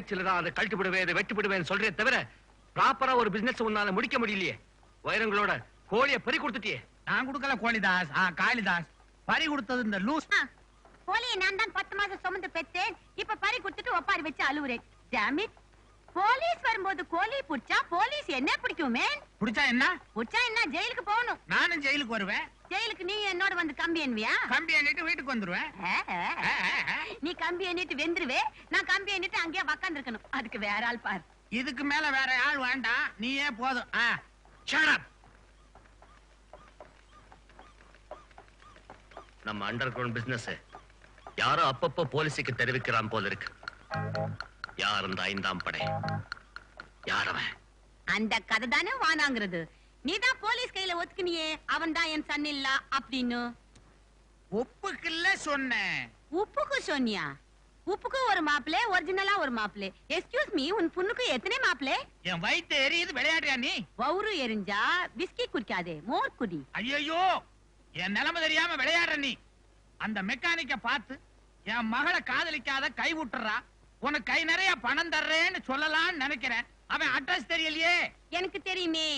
பேச்சுலதான் அதை கழட்டி விடுவேன் அதை வெட்டி விடுவேன் சொல்றே தவிர ப்ராப்பரா ஒரு பிசினஸ் உன்னால முடிக்க முடியலையே. வைரங்களோட கோழிய பறி கொடுத்துட்டியே. நான் கொடுக்கல கோழிதாஸ், காளிதாஸ். பறி கொடுத்தது இந்த லூஸ். கோழியை நான் தான் 10 மாசம் சுமந்து பெற்றேன். இப்ப பறி கொடுத்துட்டு ஒப்பாரி வச்சு அழுவுறேன். ஜாமித், போலீஸ் வரும்போது கோழி புடிச்சா போலீஸ் என்ன பிடிக்குமே? புடிச்சா என்ன? புடிச்சா என்ன, ஜெயிலுக்கு போகணும். நானும் ஜெயிலுக்கு வருவேன். ஜெயிலுக்கு நீ என்னோட வந்து கம்பி எண்ணுவியா? கம்பி எண்ணிட்டு வீட்டுக்கு வந்துருவேன். நீ கம்பி எண்ணிட்டு வெந்துருவே, நான் கம்பி எண்ணிட்டு அங்கேயே உக்காந்து இருக்கணும். அதுக்கு வேற ஆள் பாரு. இதுக்கு மேல வேற ஆள் வேண்டாம், நீயே போதும். நம்ம அண்டர் கிரவுண்ட் பிசினஸ் யாரோ அப்பப்போ போலீஸுக்கு தெரிவிக்கிறான் போல இருக்கு. யார் அந்த 5ஆம் படை? யார் அவன்? அந்த கதை தானே வானாங்கிறது. நீதான் போலீஸ் கையில ஒத்துக்கினியே அவன் தான் என் சன் இல்ல அப்படின்னு. உப்புக்குள்ள சொன்னேன். உப்புக்கு சொன்னியா? உப்புக்கு ஒரு மாப்பிளே, ஒரிஜினலா ஒரு மாப்பிளே. எக்ஸ்கியூஸ் மீ, உன் பொண்ணுக்கு எத்தனை மாப்பிளே? என் வயித்து எரியுது, விளையாடுறியா நீ? வவுறு எரிஞ்சா விஸ்கி குடிக்காதே, மோர் குடி. ஐயோ, என் நிலைமை தெரியாம விளையாடுற நீ. அந்த மெக்கானிக்க பார்த்து என் மகளை காதலிக்காத கை விட்டுறா, உனக்கு கை நிறைய பணம் தர்றேன்னு சொல்லலாம்னு நினைக்கிறேன். அவன் அட்ரஸ் தெரியலையே. எனக்கு தெரியுமே.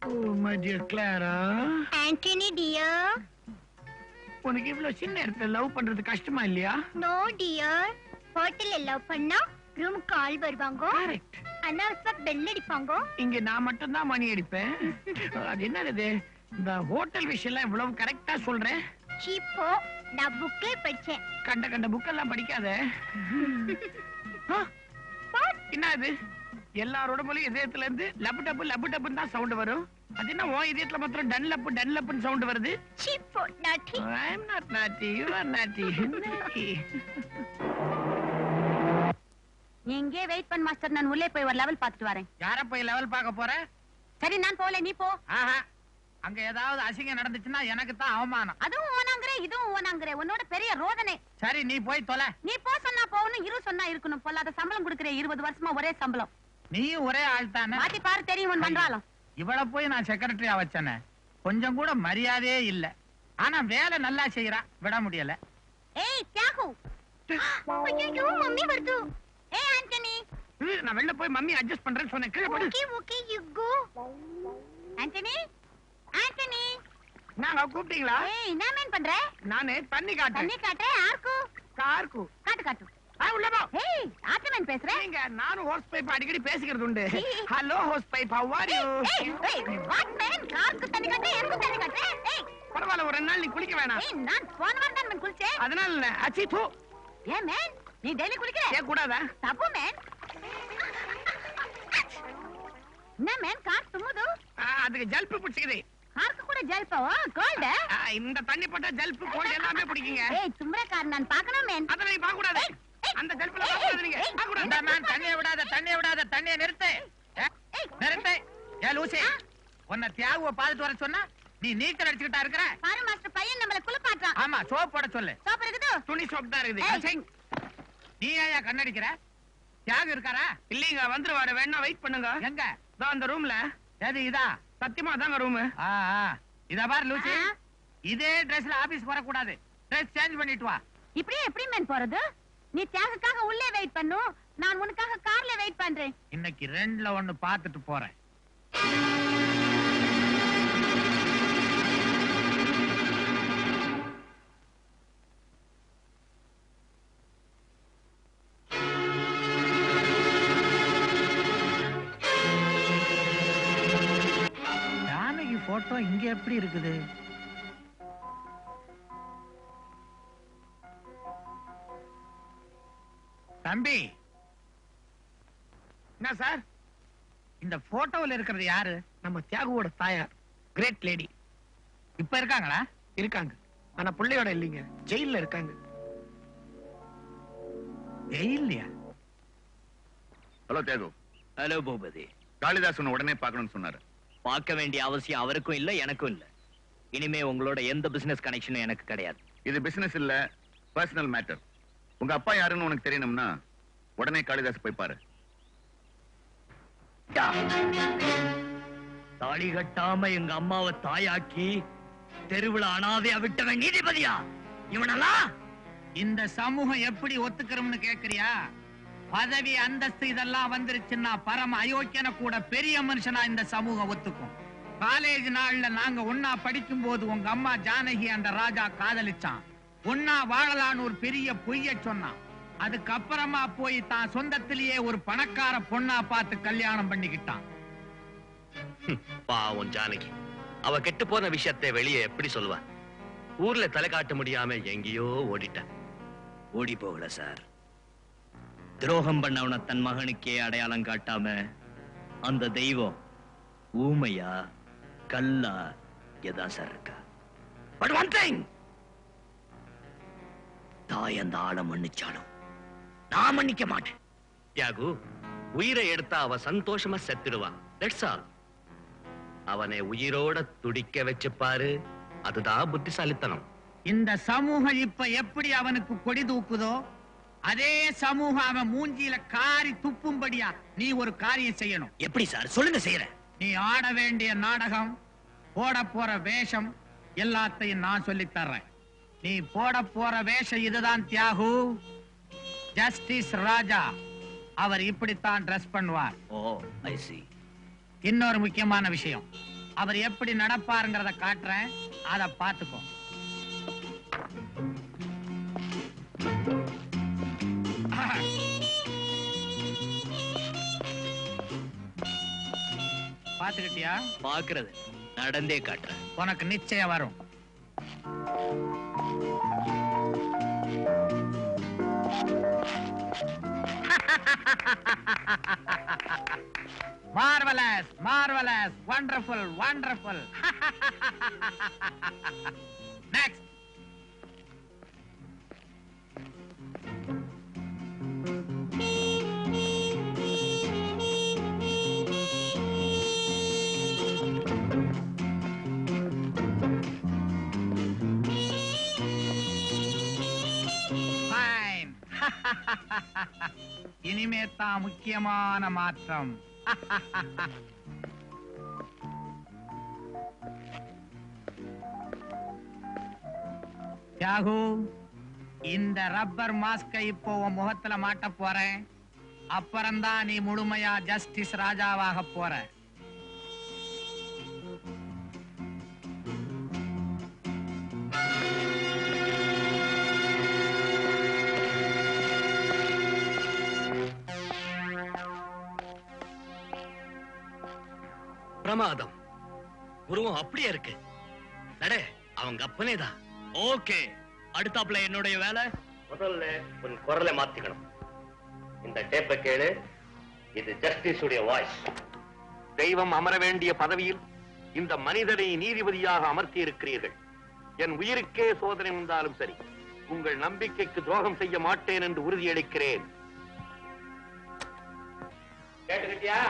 Oh my dear Clara. Antony dear, உனக்கு இவ்வளவு சின்ன இடத்துல லவ் பண்றது கஷ்டமா இல்லையா? No dear. ஹோட்டல்ல லவ் பண்ணா ரூம் கால் வருவாங்க. கரெக்ட். அனாவசியமா பெல் அடிப்பாங்க. இங்க நான் மட்டும் தான் மணி அடிப்பேன். அது என்னது இந்த ஹோட்டல் விஷயம் எல்லாம் இவ்வளவு கரெக்டா சொல்றேன்? சீப்போ, நான் புக்கே படிச்சேன். கண்ட புக் எல்லாம் படிக்காத. என்ன இது? எல்லாரோட மொழி இதயத்துல இருந்து லப்பு டப்புன்னு தான் சவுண்ட் வரும். அது என்ன உன் இதயத்துல மாத்திரம் டன்லப்புன்னு சவுண்ட் வருது? சீப்போ, நாட்டி. I am not naughty, you are naughty. நீ இங்கே வெயிட் பண்ண மாஸ்டர், நான் உள்ளே போய் ஒரு லெவல் பார்த்துட்டு வரேன். யார போய் லெவல் பார்க்க போற? சரி, நான் போல, நீ போ. ஆஹா, அங்க ஏதாவது அசிங்கம் நடந்துச்சுன்னா எனக்கு தான் அவமானம். அதுவும் ஓனாங்கறே, இதுவும் ஓனாங்கறே, உன்னோட பெரிய ரோதனை. சரி, நீ போய் தொலை. நீ போ சொன்னா போகணும், இரு சொன்னா இருக்கணும். பொல்லாத சம்பளம் கொடுக்கறே, 20 வருஷமா ஒரே சம்பளம். நீயும் ஒரே ஆள் தானே? மாத்தி பாரு, தெரியும் உன் மன்றாலம். இவளை போய் நான் செக்ரட்டரியா வச்சேனே, கொஞ்சம் கூட மரியாதையே இல்ல. ஆனா வேலை நல்லா செய்யறா, விட முடியல. ஏய் தியாகு, ஐயோ மம்மி வருது. ஏய் ஆண்டனி, நான் வெளில போய் மம்மி அட்ஜஸ்ட் பண்றேன்னு சொன்னேன். கீழே போடு. Okay you go. ஆண்டனி, நாங்க கூப்பிட்டீங்களா? ஏய் என்ன மேன் பண்ற? நானே தண்ணி காட்டுறேன். தண்ணி காட்டுறேன். காருக்கு காட்டு. உள்ள போ. ஏய் ஆட்டமேன் பேசுறேன். நீங்க நானும் ஹோஸ் பைப் அடிக்கடி பேசிக்கிறது உண்டு. Hello hose pipe, how are you? ஏய் வாட் மேன், காருக்கு தண்ணி காட்டு, எனக்கு தண்ணி காட்டு. ஏய் பரவாயில்ல, ஒரு நாள் நீ குளிக்க வேணாம். ஏய் நான் போன வாரம் தான் மேன் குளிச்சேன். அதனால இல்ல. அச்சி தூ. ஏன் மேன், நீ டெய்லி குளிக்கிற? ஏன் கூடாதா? தப்பு மேன். என்ன மேன் கார் தும்முது? அதுக்கு ஜல்ப் பிடிச்சிக்குது. காருக்கு கூட ஜல்பாவா? கோல்ட். இந்த தண்ணி போட்டா ஜல்ப் கோல்ட் எல்லாமே பிடிக்குங்க. ஏய் தும்முற கார் நான் பார்க்கணும் மேன். அத நீ பார்க்க கூடாது. அந்த ஜல்ப்ல பார்க்க கூடாது நீங்க. பார்க்க கூடாது. இந்த மேன் தண்ணியை விடாத, தண்ணியை நிறுத்து. நிறுத்து. ஏ லூசி, உன்னை தியாகுவை பார்த்துட்டு வர சொன்னா நீ நீச்சல் அடிச்சுக்கிட்டா இருக்கிற? பாரு மாஸ்டர், பையன் நம்மள குளிப்பாட்றான். ஆமா, சோப் போட சொல்லு. சோப் இருக்குது? துணி சோப் தான் இருக்குது. நீ ஏயா கண்ணடிக்கிற? தியாகு இருக்காரா? இல்லீங்க, வந்துருவாரு. வேணா வெயிட் பண்ணுங்க. எங்க? அந்த ரூம்ல. எது இதா? சத்தியமா தாங்க ரூம். இத பாரு லூசி, இதே ட்ரெஸ்ல ஆபீஸ் வர கூடாது. ட்ரெஸ் சேஞ்ச் பண்ணிட்டு வா. இப்படியே எப்படி மேன் போறது? நீ தியாகுக்காக உள்ளே வெயிட் பண்ணு, நான் உனக்காக கார்ல வெயிட் பண்றேன். இன்னைக்கு ரெண்டுல ஒண்ணு பார்த்துட்டு போறேன். போட்டோ இங்க எப்படி இருக்குது? தம்பி, என்ன சார்? இந்த போட்டோவில் இருக்கிறது யாரு? நம்ம தியாகுவோட தாயார், கிரேட் லேடி. இப்ப இருக்காங்களா? இருக்காங்க, ஆனா பிள்ளையோட இல்லைங்க, ஜெயில்ல இருக்காங்க. ஜெயில்லையா? ஹலோ தியாகு. ஹலோ பூபதி. காளிதாஸ் உடனே பார்க்கணும்னு சொன்னாரு. பார்க்க வேண்டிய அவசியம் அவருக்கும் இல்ல, எனக்கும் இல்ல. இனிமே உங்களோட எந்த பிசினஸ் கனெக்ஷனும் எனக்கு கிடையாது. இது பிசினஸ் இல்ல, பர்சனல் மேட்டர். உங்க அப்பா யாருன்னு உனக்கு தெரியணும்னா உடனே காளிதாஸ் போய் பாரு. தாலி கட்டாம எங்க அம்மாவை தாயாக்கி தெருவுல அனாதையா விட்டவன் நீதிபதியா? இவனெல்லாம் இந்த சமூகம் எப்படி ஒத்துக்கிறோம்னு கேக்குறியா? பதவி அந்தஸ்து இதெல்லாம் வந்துருச்சுன்னா பரம அயோக்கியன கூட பெரிய மனுஷனா இந்த சமூகம் ஒத்துக்கும். காலேஜ் நாள்ல நாங்க ஒன்னா படிக்கும் போது உங்க அம்மா ஜானகி அந்த ராஜா காதலிச்சான். ஒன்னா வாழலான்னு ஒரு பெரிய பொய்ய சொன்னான். அதுக்கப்புறமா போய் தான் சொந்தத்திலேயே ஒரு பணக்கார பொண்ணா பார்த்து கல்யாணம் பண்ணிக்கிட்டான். பாவம் ஜானகி, அவ கெட்டு போன விஷயத்தை வெளியே எப்படி சொல்லுவா? ஊர்ல தலை காட்ட முடியாம எங்கேயோ ஓடிட்டான். ஓடி போகல சார், துரோகம் பண்ணவன தன் மகனுக்கே அடையாளம் காட்டாம அந்த தெய்வம் ஊமையா கல்லா எதான் சார் இருக்கா? பட் ஒன் திங், தாய் அந்த ஆளை மன்னிச்சாலும் நான் மன்னிக்க மாட்டேன். தியாகு, உயிரை எடுத்தா அவ சந்தோஷமா செத்துடுவான். That's all. அவனை உயிரோட துடிக்க வச்சு பாரு, அதுதான் புத்திசாலித்தனம். இந்த சமூகம் இப்ப எப்படி அவனுக்கு கொடி தூக்குதோ அதே சமூகம் அவன் மூஞ்சியில காரி துப்பும்படியா நீ ஒரு காரியம் செய்யணும். எப்படி சார்? சொல்லுங்க, செய்யறேன். நீ ஆட வேண்டிய நாடகம், போட போற வேஷம் எல்லாத்தையும் நான் சொல்லித் தர்றேன். நீ போட போற வேஷம் இதுதான் தியாகு. ஜஸ்டிஸ் ராஜா அவர் இப்படித்தான் ட்ரெஸ் பண்ணுவார். ஓ, ஐ see. இன்னொரு முக்கியமான விஷயம், அவர் எப்படி நடப்பாருங்கிறத காட்டுறேன், அத பாத்துக்கோ. பாத்துக்கிட்டியா? பாக்குறது நடந்தே காட்டுறேன். உனக்கு நிச்சயம் வரும். Marvelous, marvelous, wonderful, wonderful. Next. Fine. இனிமே தான் முக்கியமான மாற்றம். தியாகு, இந்த ரப்பர் மாஸ்கை இப்போ உன் முகத்துல மாட்ட போறேன். அப்புறம்தான் நீ முழுமையா ஜஸ்டிஸ் ராஜாவாக போற. பிரமாதம். உருவம் அப்படியே இருக்கு. நட, அவங்க அப்பனேதான். ஓகே, அடுத்தாப்புல என்னுடைய வேலை. முதல்ல உன் குரலை மாத்திக்கணும். இந்த டேப்பை கேளு. இது ஜஸ்டிஸ் உடைய வாய்ஸ். தெய்வம் அமர வேண்டிய பதவியில் இந்த மனிதனை நீதிபதியாக அமர்த்தி இருக்கிறீர்கள். என் உயிருக்கே சோதனை வந்தாலும் சரி, உங்கள் நம்பிக்கைக்கு துரோகம் செய்ய மாட்டேன் என்று உறுதியளிக்கிறேன். கேட்டுக்கிட்டியா?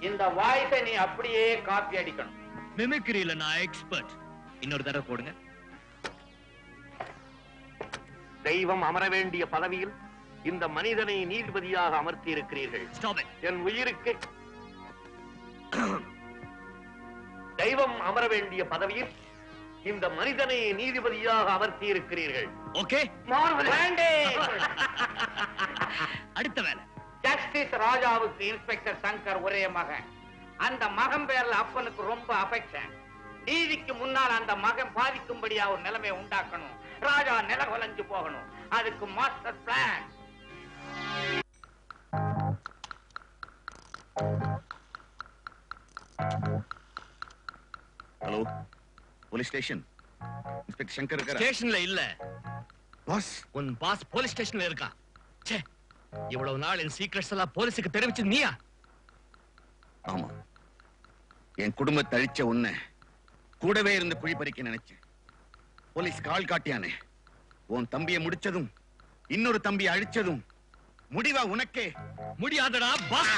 இந்த வாய்ஸை நீ அப்படியே காப்பி அடிக்கணும். மிமிக்ரியில நான் எக்ஸ்பர்ட். இன்னொரு தடவை போடுங்க. தெய்வம் அமர வேண்டிய பதவியில் இந்த மனிதனை நீதிபதியாக அமர்த்தி இருக்கிறீர்கள். Stop it. என் உயிருக்கு தெய்வம் அமர வேண்டிய பதவியில் இந்த மனிதனை நீதிபதியாக அமர்த்தி இருக்கிறீர்கள். Okay, Marvelous. அடுத்த வேலை. ஜஸ்டிஸ் ராஜாவுக்கு இன்ஸ்பெக்டர் சங்கர் ஒரே மகன். அந்த மகன் பேர்ல அப்பனுக்கு ரொம்ப அஃபெக்ஷன். நீதிக்கு முன்னால் அந்த மகன் பாதிக்கும்படியா ஒரு நிலைமை உண்டாக்கணும். ராஜா நிலவலஞ்சு போகணும். அதுக்கு master plan. Hello, police station. Inspector Shankar இருக்காரா? ஸ்டேஷன்ல இல்ல, பாஸ். உன் பாஸ் போலீஸ் ஸ்டேஷன்ல இருக்கான். ச்சே, இவ்வளவு நாள் என் சீக்ரெட்ஸ் எல்லாம் போலீஸுக்கு தெரிவிச்சு நீயா? ஆமா, என் குடும்பத்தை அழிச்ச உன்னை கூடவே இருந்து குழி பறிக்க நினைச்சேன். போலீஸ் கால் காட்டியானே, உன் தம்பியை முடிச்சதும் இன்னொரு தம்பியை அழிச்சதும் முடிவா உனக்கே. முடியாதடா பாஸ்.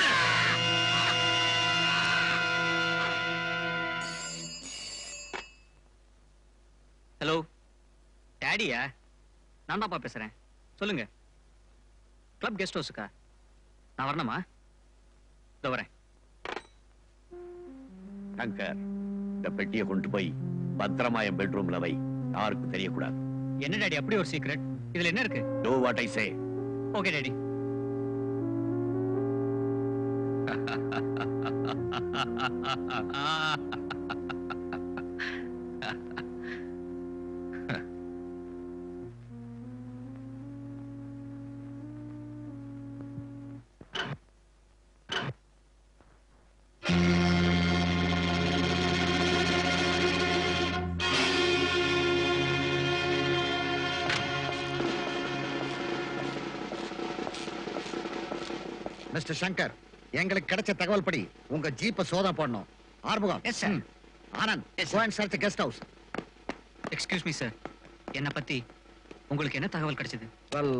ஹலோ, டாடியா? நான் தான்ப்பா பேசுறேன். சொல்லுங்க. கிளப் கெஸ்ட் ஹவுஸுக்கா? நான் வரணுமா? இதோ வரேன். சங்கர், இந்த பெட்டியை கொண்டு போய் பத்திரமா என் பெட்ரூம்ல வை. யாருக்கும் தெரியக்கூடாது. என்ன டாடி அப்படி ஒரு சீக்ரெட்? இதுல என்ன இருக்கு? Do what I say. Okay daddy. Mister Shankar, எங்களுக்கு கிடைச்ச தகவல் படி உங்க ஜீப்பை சோதனை பண்ணோம். Arumugam. Yes sir. Anand, Yes, go and search the guest house. Excuse me sir, என்ன பத்தி உங்களுக்கு என்ன தகவல் கிடைச்சது? Well,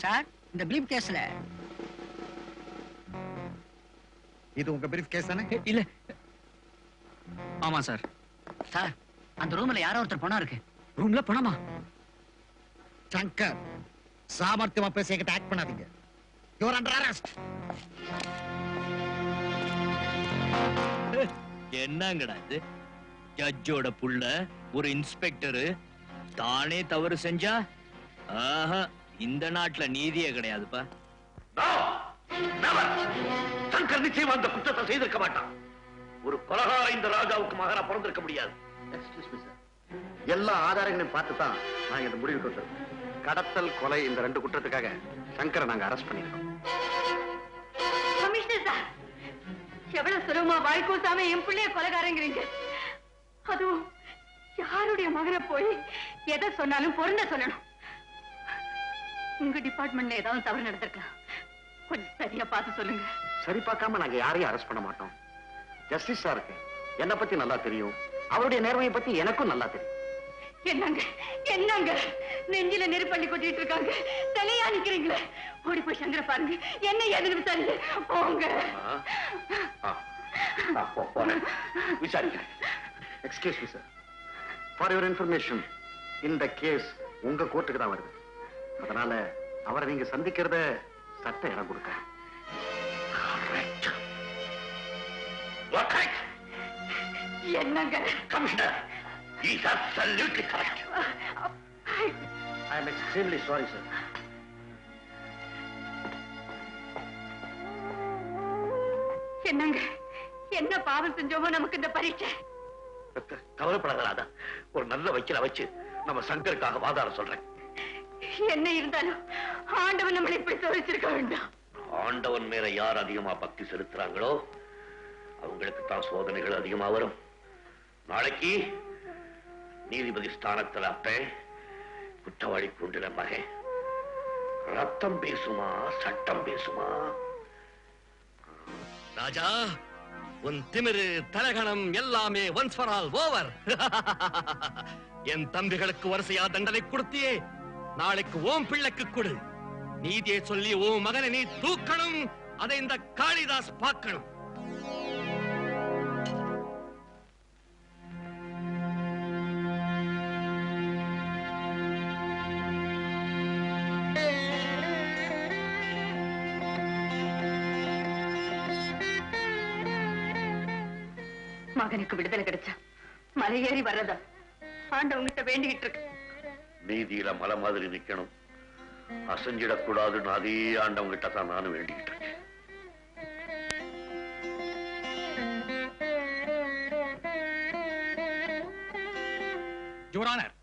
சார், இந்த ப்ரீஃப் கேஸ்ல இது உங்க பிரீஃப் கேஸ் தானே? இல்ல. ஆமா சார். சார், அந்த ரூம்ல யாரோ ஒருத்தர் பணம் இருக்கு. ரூம்ல பணமா? சங்கர், சாமர்த்தியமா பேசி என்கிட்ட ஆக்ட் பண்ணாதீங்க. You are under arrest. என்னங்கடா இது? ஜட்ஜோட புள்ள ஒரு இன்ஸ்பெக்டர் தானே தவறு செஞ்சா ஆஹா, இந்த நாட்டுல நீதியே கிடையாதுப்பா. சங்கர் நிச்சயமா அந்த குற்றத்தை செய்திருக்க மாட்டான். ஒரு கொலகார இந்த ராஜாவுக்கு மகனா பிறந்திருக்க முடியாது. எல்லா ஆதாரங்களையும் பார்த்து தான் நாங்க இந்த முடிவுக்கு வந்தோம். கடத்தல், கொலை இந்த 2 குற்றத்துக்காக சங்கரை நாங்க அரெஸ்ட் பண்ணிருக்கோம். கமிஷனர் சார், எவ்வளவு சுலபமா வாய்க்கூசாம என் பிள்ளைய கொலைகாரங்கிறீங்க. அதுவும் யாருடைய மகனை போய் எதை சொன்னாலும் பொருந்த சொல்லணும். உங்க டிபார்ட்மெண்ட்ல ஏதாவது தவறு நடந்திருக்கலாம், கொஞ்சம் சரியா பார்த்து சொல்லுங்க. சரி பார்க்காம நாங்க யாரையும் அரெஸ்ட் பண்ண மாட்டோம். ஜஸ்டிஸ் சாருக்கு என்னை பத்தி நல்லா தெரியும், அவருடைய நேர்மையை பத்தி எனக்கும் நல்லா தெரியும். என்னங்க என்னங்க நெஞ்சில நெருப்பள்ளி கொட்டிட்டு இருக்காங்க, தலையா நிக்கிறீங்களே. ஓடி போய் சங்கர பாருங்க, என்ன ஏதுன்னு விசாரிங்க. போங்க. விசாரிக்கிறேன். Excuse me sir, for your information, இந்த கேஸ் உங்க கோர்ட்டுக்கு தான் வருது. அதனால அவரை நீங்க சந்திக்கிறத சட்டம் இடம் கொடுக்க. என்னங்க commissioner, he's absolutely correct. I am extremely sorry, sir. என்னங்க என்ன பாவம் செஞ்சோமோ நமக்கு இந்த பரீட்சை. கவலைப்படாத, ஒரு நல்ல வக்கீல வச்சு நம்ம சங்கருக்காக வாதாட சொல்றேன். என்ன இருந்தாலும் ஆண்டவன் நம்மளை இப்படி சோதிச்சிருக்க வேண்டாம். ஆண்டவன் மேல யார் அதிகமா பக்தி செலுத்துறாங்களோ அவங்களுக்கு தான் சோதனைகள் அதிகமா வரும். நாளைக்கு நீதிபதி ஸ்தானத்தில் அப்பேன், குற்றவாளி கூண்டின மகன். ரத்தம் பேசுமா, சட்டம் பேசுமா? ராஜா, உன் திமிரு, தலகணம் எல்லாமே ஒன்ஸ் ஃபார் ஆல் ஓவர். என் தம்பிகளுக்கு வரிசையா தண்டனை கொடுத்தியே, நாளைக்கு ஓம் பிள்ளைக்கு கொடு. நீதியை சொல்லி ஓம் மகனை நீ தூக்கணும். அதை இந்த காளிதாஸ் பார்க்கணும். மகனுக்கு விடுதலை கிடைச்சா மலை ஏறி வர்றதா ஆண்டவங்கிட்ட வேண்டிக்கிட்டு இருக்கு. நீதியில மலை மாதிரி நிக்கணும், அசைஞ்சிடக்கூடாதுன்னு அதே ஆண்டவங்கிட்ட தான் நானும் வேண்டிக்கிட்டு இருக்கேன். யுவர்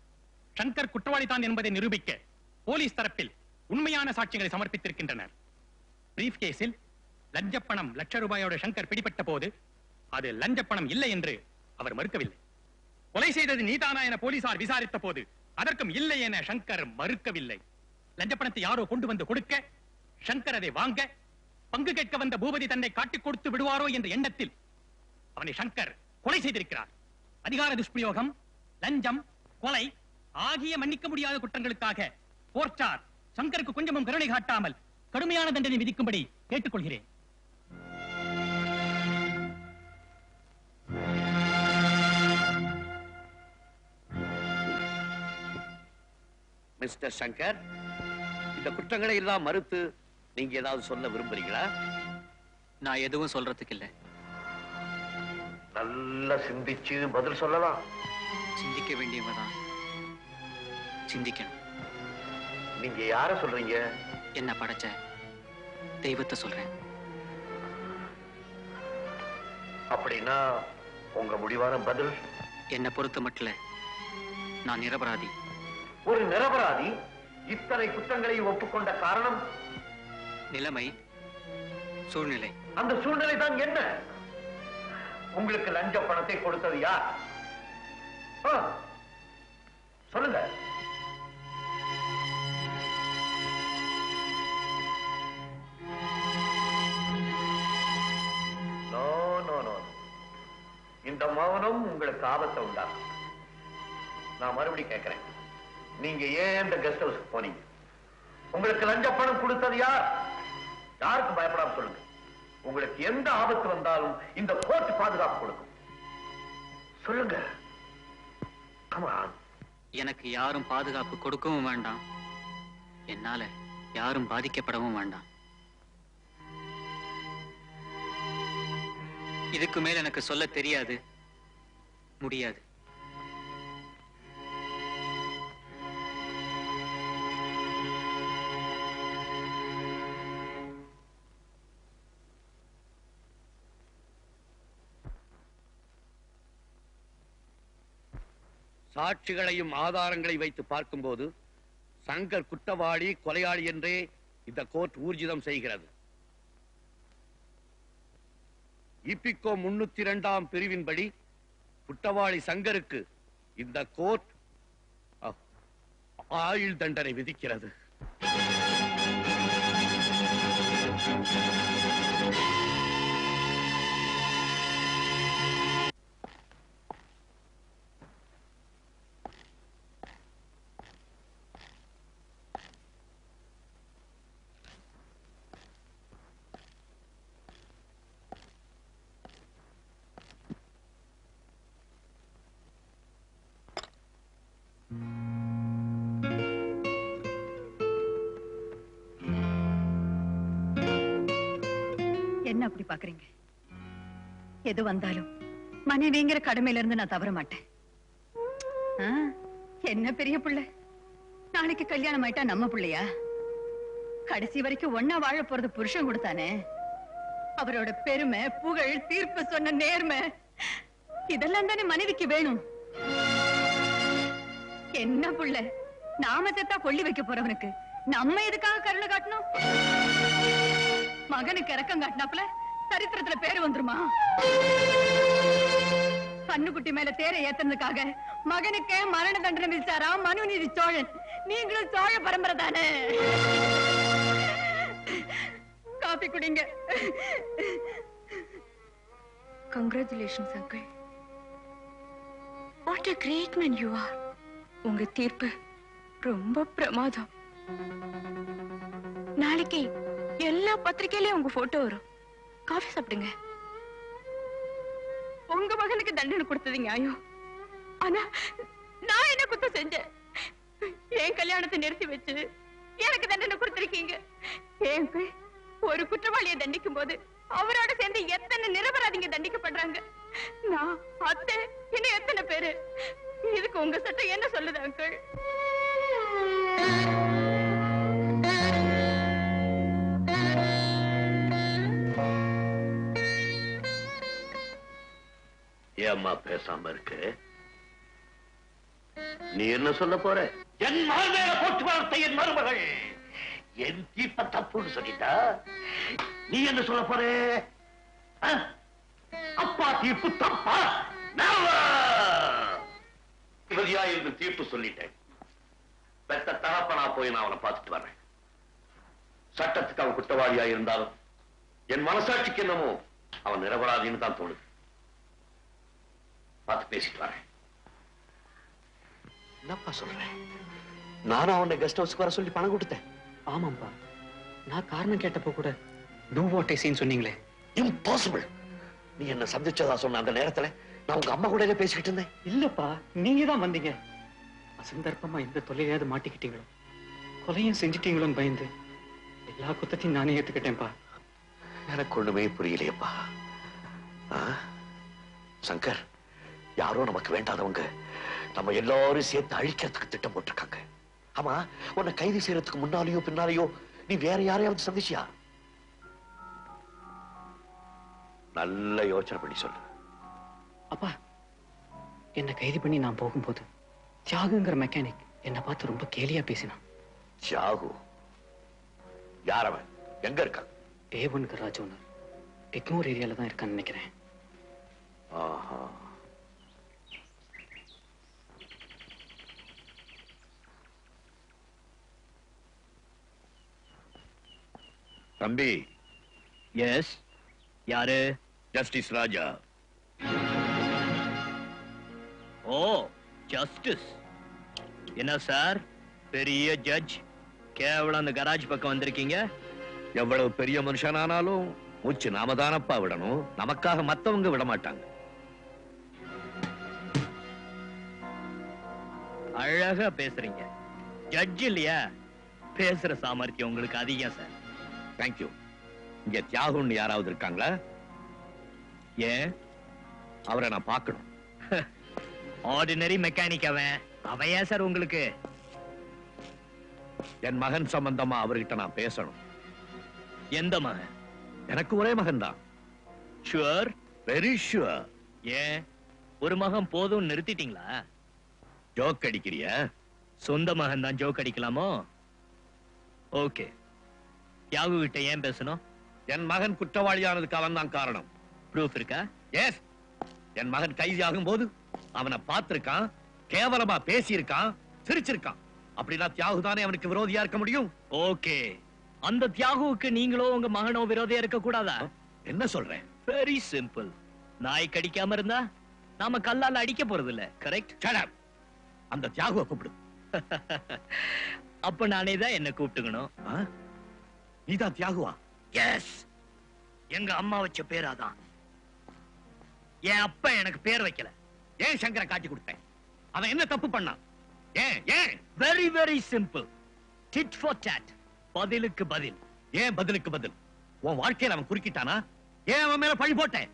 சங்கர் குற்றவாளிதான் என்பதை நிரூபிக்க போலீஸ் தரப்பில் உண்மையான சாட்சியங்களை சமர்ப்பித்திருக்கின்றனர். பிரீஃப் கேஸில் லஞ்சப்பணம் ₹1,00,000 சங்கர் பிடிபட்ட போது அது லஞ்சப்பணம் இல்லை என்று அவர் மறுக்கவில்லை. கொலை செய்தது நீதானா என போலீசார் விசாரித்த போது அதற்கும் இல்லை என சங்கர் மறுக்கவில்லை. லஞ்சப்பணத்தை யாரோ கொண்டு வந்து கொடுக்க, சங்கர் அதை வாங்க, பங்கு கேட்க வந்த பூபதி தன்னை காட்டிக் கொடுத்து விடுவாரோ என்ற எண்ணத்தில் அவனை சங்கர் கொலை செய்திருக்கிறார். அதிகார துஷ்பிரயோகம், லஞ்சம், கொலை ஆகிய மன்னிக்க முடியாத குற்றங்களுக்காக போர்ச்சார் சங்கருக்கு கொஞ்சமும் கருணை காட்டாமல் கடுமையான தண்டனை விதிக்கும்படி கேட்டுக்கொள்கிறேன். மிஸ்டர் சங்கர், இந்த குற்றங்களை எல்லாம் மறுத்து நீங்க ஏதாவது சொல்ல விரும்புறீங்களா? நான் எதுவும் சொல்றதுக்கு இல்ல. நல்லா சிந்திச்சு பதில் சொல்லலாம். சிந்திக்க வேண்டியவங்க தான் சிந்திக்கணும். நீங்க யார சொல்றீங்க? என்ன படைச்ச தெய்வத்தை சொல்றேன். அப்படின்னா உங்க முடிவான பதில்? என்னை பொறுத்த மட்டும் நான் நிரபராதி. ஒரு நிரபராதி இத்தனை குற்றங்களை ஒப்புக்கொண்ட காரணம்? நிலைமை, சூழ்நிலை. அந்த சூழ்நிலை தான் என்ன? உங்களுக்கு லஞ்ச பணத்தை கொடுத்தது யார்? சொல்லுங்க. நோ நோ நோ, இந்த மௌனம் உங்களுக்கு ஆபத்தை உண்டாகும். நான் மறுபடியும் கேட்கிறேன், நீங்க ஏன் இந்த கெஸ்ட் ஹவுஸ்க்கு போனீங்க? உங்களுக்கு லஞ்ச பணம் கொடுத்தது யார்? யாருக்கும் பயப்படாம சொல்லுங்க. உங்களுக்கு எந்த ஆபத்து வந்தாலும் இந்த கோர்ட் பாதுகாப்பு கொடுக்கும். சொல்லுங்க. Come on. எனக்கு யாரும் பாதுகாப்பு கொடுக்கவும் வேண்டாம், என்னால யாரும் பாதிக்கப்படவும் வேண்டாம். இதுக்கு மேல எனக்கு சொல்ல தெரியாது, முடியாது. சாட்சிகளையும் ஆதாரங்களை வைத்து பார்க்கும்போது சங்கர் குற்றவாளி, கொலையாளி என்றே இந்த கோர்ட் ஊர்ஜிதம் செய்கிறது. இபிகோ 302 பிரிவின்படி குற்றவாளி சங்கருக்கு இந்த கோர்ட் ஆயுள் தண்டனை விதிக்கிறது. என்ன அப்படி பாக்குறீங்க? எது வந்தாலும் மனைவிங்கிற கடமையில இருந்து நான் தவற மாட்டேன். என்ன பெரிய புள்ள, நாளைக்கு கல்யாணம் ஆயிட்டா நம்ம புள்ளையா? கடைசி வரைக்கும் ஒன்னா வாழ போறது புருஷன் கொடுத்தானே. அவரோட பெருமை, புகழ், தீர்ப்பு சொன்ன நேர்மை, இதெல்லாம் தானே மனைவிக்கு வேணும். என்ன புள்ள, நாம செத்தா கொள்ளி வைக்க போறவனுக்கு நம்ம எதுக்காக கருணை காட்டணும்? மகனுக்கு இறக்கம் காட்டினாப்புல சரித்திரத்துல பேரு வந்துருமா? கண்ணுக்குட்டி மேல தேரை ஏத்துறதுக்காக மகனுக்கு மரண தண்டனை விதிச்சாரா மனுநீதி சோழன். நீங்களும் சோழ பரம்பரை தானே. காபி குடிங்க. Congratulations, uncle. What a great man you are. உங்க தீர்ப்பு ரொம்ப பிரமாதம். நாளைக்கு எல்லா பத்திரிக்கையிலயும் உங்க போட்டோ வரும். காஃபி சாப்பிடுங்க. உங்க மகனுக்கு தண்டனை கொடுத்தது நியாயம். ஆனா நான் என்ன குத்தம் செஞ்சேன்? என் கல்யாணத்தை நிறுத்தி வச்சு எனக்கு தண்டனை கொடுத்திருக்கீங்க. ஒரு குற்றவாளியை தண்டிக்கும் போது அவரோட சேர்ந்து எத்தனை நிரபராதிங்க தண்டிக்கப்படுறாங்க. நான் அத்தை இன்னும் எத்தனை பேரு. இதுக்கு உங்க சட்டம் என்ன சொல்லுது அங்கிள்? ஏம்மா பேசாம இருக்கு? நீ என்ன சொல்ல போற? என் மகள் மேல போட்டு வளர்த்த என் மருமகள் என் தீர்ப்ப தப்புன்னு சொல்லிட்டா நீ என்ன சொல்ல போற? அப்பா தீர்ப்பு தப்பா? இவதியா என்று தீர்ப்பு சொல்லிட்டேன். பெத்த தகப்பனா போய் நான் அவனை பார்த்துட்டு வர்றேன். சட்டத்துக்கு அவன் குற்றவாளியா இருந்தாலும் என் மனசாட்சிக்கு என்னமோ அவன் நிரபராதின்னு தான் தோணுது. பார்த்து பேசிட்டு வரேன். என்னப்பா சொல்றேன்? நானும் அவனை கெஸ்ட் ஹவுஸ்க்கு வர சொல்லி பணம் கொடுத்தேன். ஆமாம்பா, நான் காரணம் கேட்டப்போ கூட டூ வாட் ஐ சீன்னு சொன்னீங்களே. இம்பாசிபிள். நீ என்ன சந்திச்சதா சொன்ன அந்த நேரத்துல நான் உங்க அம்மா கூட பேசிக்கிட்டு இருந்தேன். இல்லப்பா, நீங்க தான் வந்தீங்க. அசந்தர்ப்பமா எந்த தொல்லையாவது மாட்டிக்கிட்டீங்களோ, கொலையும் செஞ்சிட்டீங்களோன்னு பயந்து எல்லா குத்தத்தையும் நானே ஏத்துக்கிட்டேன்ப்பா. எனக்கு ஒண்ணுமே புரியலையப்பா. சங்கர், யாரோ நமக்கு வேண்டாதவங்க நம்ம எல்லாரும் சேர்த்து அழிக்கிறதுக்கு திட்டம் போட்டிருக்காங்க. ஆமா, உன்னை கைது செய்யறதுக்கு முன்னாலேயோ பின்னாலேயோ நீ வேற யாரையாவது சந்திச்சியா? நல்ல யோசனை பண்ணி சொல்லு. அப்பா, என்ன கைது பண்ணி நான் போகும்போது தியாகுங்கிற மெக்கானிக் என்ன பார்த்து ரொம்ப கேலியா பேசினான். தியாகு யார் அவன்? எங்க இருக்கான்? A1 கராஜ் ஓனர் எக்மோர் ஏரியால தான் இருக்கான்னு நினைக்கிறேன். ஆஹா. தம்பி. எஸ், யாரு? ஜஸ்டிஸ் ராஜா. ஓ, ஜஸ்டிஸ். என்ன சார், பெரிய ஜட்ஜ், கேவலம் அந்த கராஜ் பக்கம் வந்திருக்கீங்க? எவ்வளவு பெரிய மனுஷனானாலும் மூச்சு நாம தானப்பா விடணும். நமக்காக மத்தவங்க விட மாட்டாங்க. அழகா பேசுறீங்க. ஜட்ஜ் இல்லையா? பேசுற சாமர்த்தியம் உங்களுக்கு அதிகம் சார். தேங்க்யூ. இங்க தியாகுன்னு யாராவது இருக்காங்களா? ஏன்? அவரை நான் பார்க்கணும். ஆர்டினரி மெக்கானிக் அவன் ஏன் சார் உங்களுக்கு? என் மகன் சம்பந்தமா அவர்கிட்ட நான் பேசணும். எந்த மகன்? எனக்கு ஒரே மகன் தான். ஷுவர்? Very sure. ஏன், ஒரு மகன் போதும் நிறுத்திட்டீங்களா? ஜோக் அடிக்கிறியா? சொந்த மகன் தான் ஜோக் அடிக்கலாமோ? ஓகே, தியாகு கிட்ட ஏன் பேசணும்? என் மகன் குற்றவாளியானதுக்கு அவன் தான் காரணம். ப்ரூஃப் இருக்கா? எஸ். என் மகன் கைதியாகும் போது அவனை பார்த்திருக்கான், கேவலமா பேசியிருக்கான், சிரிச்சிருக்கான். அப்படின்னா தியாகு தானே அவனுக்கு விரோதியா இருக்க முடியும். ஓகே, அந்த தியாகுவுக்கு நீங்களோ உங்க மகனோ விரோதியா இருக்க கூடாதா? என்ன சொல்றேன்? Very simple. நாய் கடிக்காம இருந்தா நாம கல்லால அடிக்க போறது இல்ல. கரெக்ட்? Shut up. அந்த தியாகுவை கூப்பிடு. அப்ப நானே தான் என்ன கூப்பிட்டுக்கணும். நீதான் தியாகுவா? எஸ், எங்க அம்மா வச்ச பேராதான். என் அப்பா எனக்கு பேர் வைக்கல. ஏன் சங்கரை காட்டி கொடுத்தேன்? அவன் என்ன தப்பு பண்ணான்? ஏன் ஏன்? Very very simple. Did for dot. பதிலுக்கு பதில். ஏன் பதிலுக்கு பதில்? உன் வாழ்க்கையில அவன் குறுக்கிட்டானா? ஏன் அவன் மேல பழி போட்டேன்?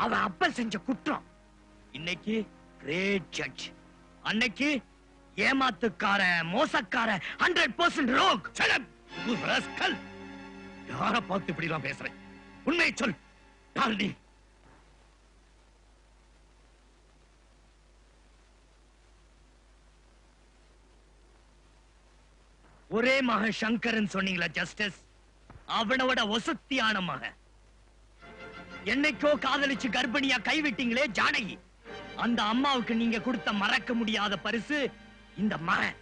அவன் அப்ப செஞ்ச குற்றம். இன்னைக்கு கிரேட் ஜட்ஜ், அன்னைக்கு ஏமாத்துக்கார, மோசக்கார, 100% rogue. Shut up, you rascal. யார பார்த்து இப்படி எல்லாம் பேசுறேன்? உண்மையை சொல். யார் நீ? ஒரே மகன் சங்கரன் சொன்னீங்களா ஜஸ்டிஸ்? அவனோட வசத்தியான மகன். என்னைக்கோ காதலிச்சு கர்ப்பிணியா கைவிட்டீங்களே ஜானகி, அந்த அம்மாவுக்கு நீங்க கொடுத்த மறக்க முடியாத பரிசு இந்த மகன்.